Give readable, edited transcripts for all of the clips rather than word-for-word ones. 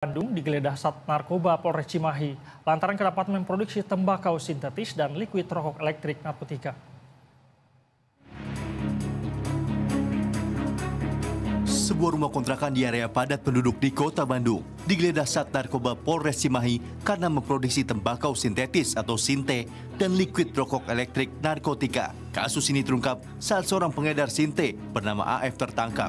Bandung digeledah Sat Narkoba Polres Cimahi lantaran kedapatan memproduksi tembakau sintetis dan liquid rokok elektrik narkotika. Sebuah rumah kontrakan di area padat penduduk di Kota Bandung digeledah Sat Narkoba Polres Cimahi karena memproduksi tembakau sintetis atau sinte dan liquid rokok elektrik narkotika. Kasus ini terungkap saat seorang pengedar sinte bernama AF tertangkap.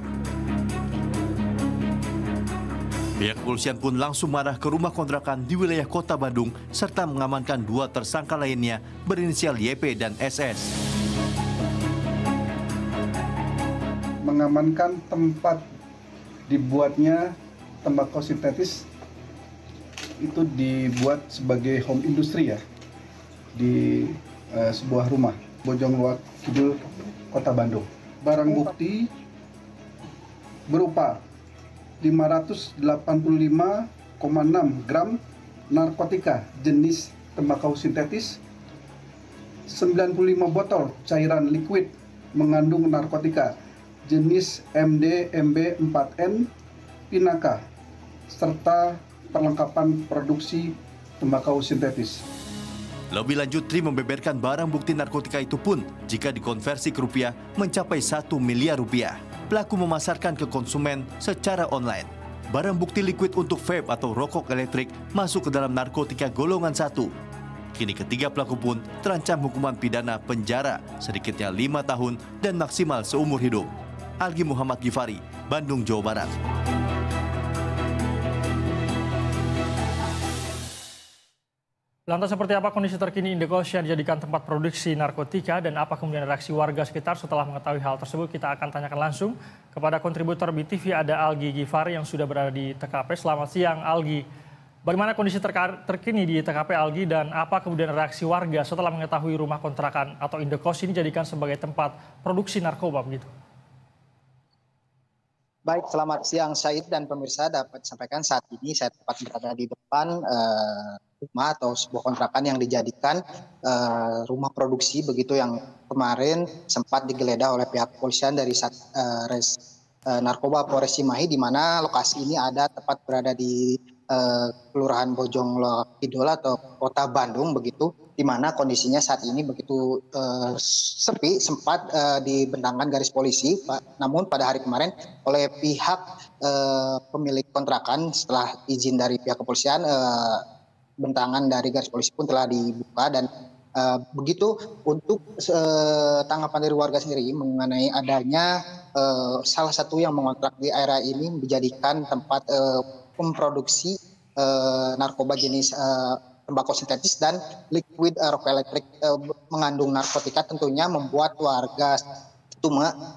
Pihak kepolisian pun langsung marah ke rumah kontrakan di wilayah Kota Bandung serta mengamankan dua tersangka lainnya berinisial YP dan SS. Mengamankan tempat dibuatnya tembakau sintetis itu dibuat sebagai home industry ya di sebuah rumah Bojong Luak Kidul Kota Bandung. Barang bukti berupa 585,6 gram narkotika jenis tembakau sintetis, 95 botol cairan liquid mengandung narkotika jenis MD, MB, 4N, Pinaka, serta perlengkapan produksi tembakau sintetis. Lebih lanjut, Tri membeberkan barang bukti narkotika itu pun jika dikonversi ke rupiah mencapai 1 miliar rupiah. Pelaku memasarkan ke konsumen secara online. Barang bukti liquid untuk vape atau rokok elektrik masuk ke dalam narkotika golongan 1. Kini ketiga pelaku pun terancam hukuman pidana penjara sedikitnya 5 tahun dan maksimal seumur hidup. Algi Muhammad Gifari, Bandung, Jawa Barat. Lantas seperti apa kondisi terkini Indekos yang dijadikan tempat produksi narkotika dan apa kemudian reaksi warga sekitar setelah mengetahui hal tersebut? Kita akan tanyakan langsung kepada kontributor BTV ada Algi Gifari yang sudah berada di TKP. Selamat siang Algi. Bagaimana kondisi terkini di TKP Algi dan apa kemudian reaksi warga setelah mengetahui rumah kontrakan atau Indekos ini dijadikan sebagai tempat produksi narkoba begitu? Baik, selamat siang Said dan pemirsa. Dapat sampaikan saat ini saya tepat berada di depan rumah atau sebuah kontrakan yang dijadikan rumah produksi begitu yang kemarin sempat digeledah oleh pihak kepolisian dari Narkoba Polres Cimahi, di mana lokasi ini ada tepat berada di Kelurahan Bojong Luak Kidul atau Kota Bandung begitu, di mana kondisinya saat ini begitu sepi, sempat dibentangkan garis polisi. Namun pada hari kemarin oleh pihak pemilik kontrakan setelah izin dari pihak kepolisian, bentangan dari garis polisi pun telah dibuka dan begitu untuk tanggapan dari warga sendiri mengenai adanya salah satu yang mengontrak di area ini dijadikan tempat memproduksi narkoba jenis tembakau sintetis dan liquid rokok elektrik mengandung narkotika, tentunya membuat warga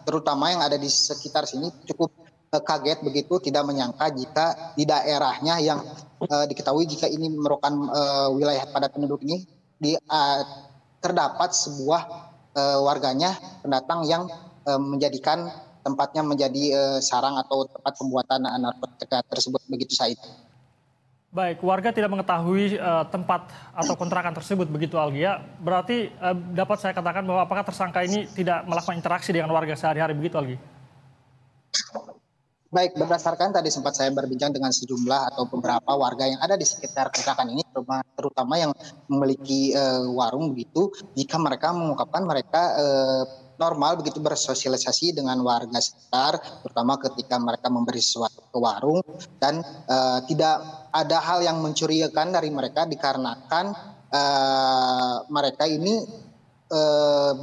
terutama yang ada di sekitar sini cukup kaget begitu, tidak menyangka jika di daerahnya yang diketahui jika ini merupakan wilayah padat penduduk ini terdapat sebuah warganya pendatang yang menjadikan tempatnya menjadi sarang atau tempat pembuatan narkotika tersebut begitu Said. Baik, warga tidak mengetahui tempat atau kontrakan tersebut begitu Algi ya. Berarti dapat saya katakan bahwa apakah tersangka ini tidak melakukan interaksi dengan warga sehari-hari begitu Algi? Baik, berdasarkan tadi sempat saya berbincang dengan sejumlah atau beberapa warga yang ada di sekitar kontrakan ini, terutama yang memiliki warung begitu, jika mereka mengungkapkan mereka normal begitu bersosialisasi dengan warga sekitar, terutama ketika mereka memberi sesuatu ke warung, dan tidak ada hal yang mencurigakan dari mereka dikarenakan mereka ini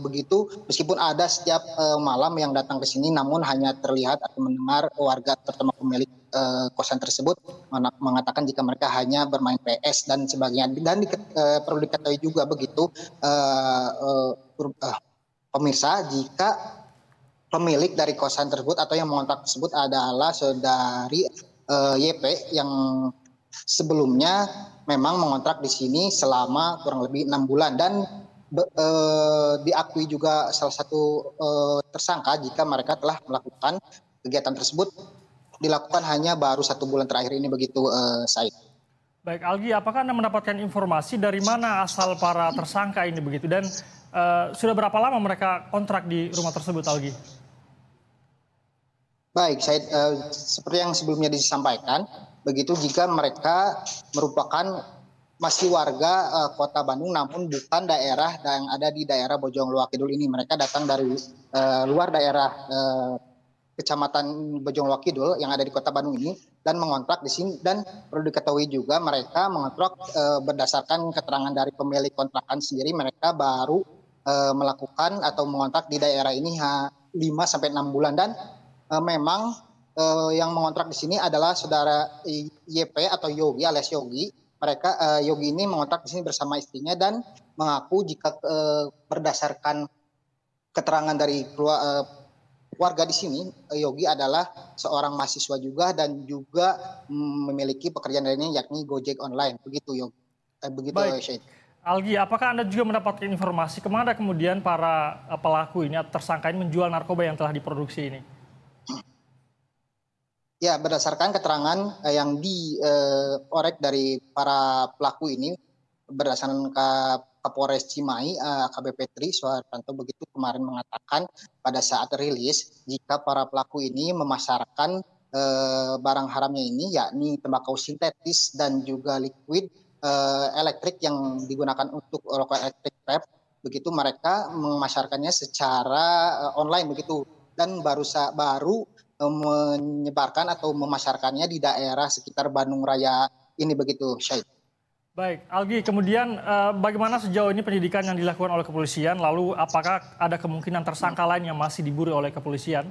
begitu meskipun ada setiap malam yang datang ke sini, namun hanya terlihat atau mendengar warga terutama pemilik kosan tersebut mengatakan jika mereka hanya bermain PS dan sebagainya. Dan perlu diketahui juga begitu pemirsa, jika pemilik dari kosan tersebut atau yang mengontrak tersebut adalah saudari YP yang sebelumnya memang mengontrak di sini selama kurang lebih 6 bulan dan diakui juga salah satu tersangka jika mereka telah melakukan kegiatan tersebut dilakukan hanya baru 1 bulan terakhir ini begitu Said. Baik Algi, apakah Anda mendapatkan informasi dari mana asal para tersangka ini begitu dan sudah berapa lama mereka kontrak di rumah tersebut Algi? Baik, saya seperti yang sebelumnya disampaikan, begitu jika mereka merupakan masih warga Kota Bandung namun bukan daerah yang ada di daerah Bojong Loa Kidul ini. Mereka datang dari luar daerah Kecamatan Bojong Loa Kidul yang ada di Kota Bandung ini dan mengontrak di sini, dan perlu diketahui juga mereka mengontrak berdasarkan keterangan dari pemilik kontrakan sendiri, mereka baru melakukan atau mengontrak di daerah ini 5 sampai 6 bulan, dan memang yang mengontrak di sini adalah saudara YP atau Yogi alias Yogi. Mereka Yogi ini mengontrak di sini bersama istrinya dan mengaku jika berdasarkan keterangan dari warga di sini, Yogi adalah seorang mahasiswa juga dan juga memiliki pekerjaan lainnya yakni Gojek online. Begitu Yogi. Begitu Syed. Algi, apakah Anda juga mendapatkan informasi kemana kemudian para pelaku ini atau tersangka ini menjual narkoba yang telah diproduksi ini? Ya, berdasarkan keterangan yang diorek dari para pelaku ini, berdasarkan Kapolres Cimahi, AKBP Tri Suhartanto begitu kemarin mengatakan pada saat rilis, jika para pelaku ini memasarkan barang haramnya ini, yakni tembakau sintetis dan juga liquid elektrik yang digunakan untuk rokok elektrik vape, begitu mereka memasarkannya secara online begitu, dan baru menyebarkan atau memasarkannya di daerah sekitar Bandung Raya ini begitu, Syed. Baik, Algi, kemudian bagaimana sejauh ini penyidikan yang dilakukan oleh kepolisian, lalu apakah ada kemungkinan tersangka lain yang masih diburu oleh kepolisian?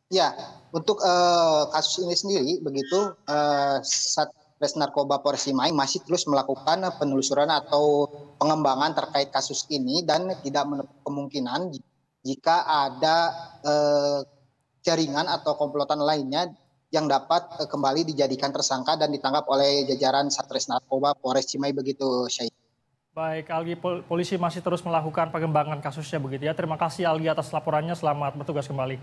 Ya, untuk kasus ini sendiri begitu, Satres Narkoba Polres Cimahi masih terus melakukan penelusuran atau pengembangan terkait kasus ini dan tidak menutup kemungkinan jika ada jaringan atau komplotan lainnya yang dapat kembali dijadikan tersangka dan ditangkap oleh jajaran Satres Narkoba Polres Cimahi begitu, Syed. Baik, Algi, polisi masih terus melakukan pengembangan kasusnya begitu ya. Terima kasih Algi atas laporannya, selamat bertugas kembali.